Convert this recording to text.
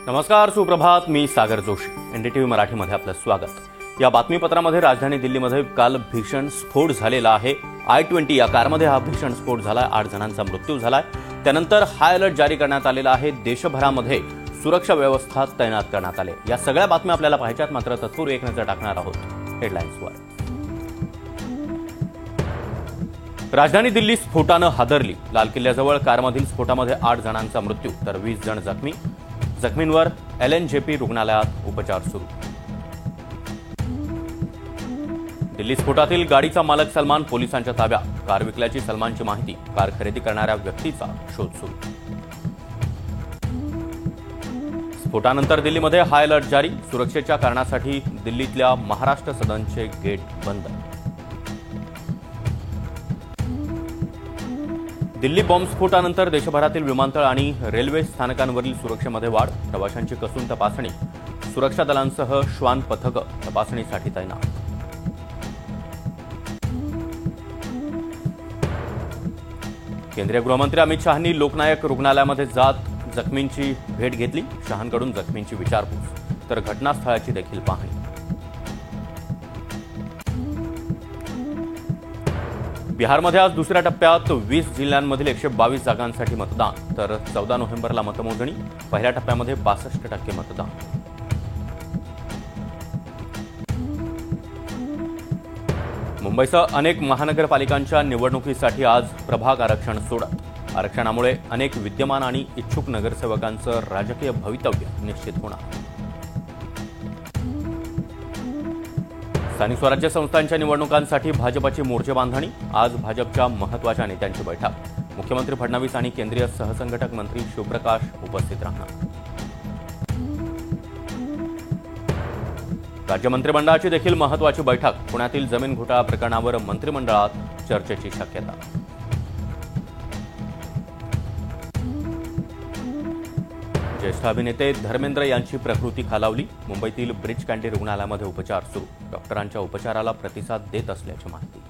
नमस्कार, सुप्रभात. मी सागर जोशी. एनडीटीव्ही मराठीमध्ये आपलं स्वागत. या बातमीपत्रामध्ये राजधानी दिल्लीमध्ये काल भीषण स्फोट झालेला आहे. i20 या कारमध्ये हा भीषण स्फोट झालाय. 8 जणांचा मृत्यू झालाय. त्यानंतर हाय अलर्ट जारी करण्यात आलेला आहे. देशभरामध्ये सुरक्षा व्यवस्था तैनात करण्यात आली. या सगळ्या बातम्या आपल्याला पाहायच्यात, मात्र तत्पूर्वी एक नजर टाकणार आहोत हेडलाईन्सवर. राजधानी दिल्ली स्फोटानं हादरली. लाल किल्ल्याजवळ कारमधील स्फोटामध्ये 8 जणांचा मृत्यू तर 20 जण जखमी. जखमींवर LNJP रुग्णालयात उपचार सुरू. दिल्ली स्फोटातील गाडीचा मालक सलमान पोलिसांच्या ताब्यात. कार विकल्याची सलमानची माहिती. कार खरेदी करणाऱ्या व्यक्तीचा शोध सुरू. स्फोटानंतर दिल्लीमध्ये हाय अलर्ट जारी. सुरक्षेच्या कारणासाठी दिल्लीतल्या महाराष्ट्र सदनचे गेट बंद. दिल्ली बॉम्बस्फोटानंतर देशभरातील विमानतळ आणि रेल्वे स्थानकांवरील सुरक्षेमध्ये वाढ. प्रवाशांची कसून तपासणी. सुरक्षा दलांसह श्वान पथकं तपासणीसाठी तैनात. केंद्रीय गृहमंत्री अमित शहांनी लोकनायक रुग्णालयामध्ये जात जखमींची भेट घेतली. शहांकडून जखमींची विचारपूस तर घटनास्थळाची देखील पाहणी. बिहारमध्ये आज दुसऱ्या टप्प्यात 20 जिल्ह्यांमधील 122 जागांसाठी मतदान तर 14 नोव्हेंबरला मतमोजणी. पहिल्या टप्प्यामध्ये 62% मतदान. मुंबईसह अनेक महानगरपालिकांच्या निवडणुकीसाठी आज प्रभाग आरक्षण सोडत. आरक्षणामुळे अनेक विद्यमान आणि इच्छुक नगरसेवकांचं राजकीय भवितव्य निश्चित होणार. स्थानिक स्वराज्य संस्थांच्या निवडणुकांसाठी भाजपची मोर्चेबांधणी. आज भाजपच्या महत्त्वाच्या नेत्यांची बैठक. मुख्यमंत्री फडणवीस आणि केंद्रीय सहसंघटक मंत्री शिवप्रकाश उपस्थित राहणार. राज्य मंत्रिमंडळाची देखील महत्त्वाची बैठक. पुण्यातील जमीन घोटाळा प्रकरणावर मंत्रिमंडळात चर्चेची शक्यता. ज्येष्ठ अभिनेते धर्मेंद्र यांची प्रकृती खालावली. मुंबईतील ब्रीच कँडी रुग्णालयामध्ये उपचार सुरू. डॉक्टरांच्या उपचाराला प्रतिसाद देत असल्याची माहिती.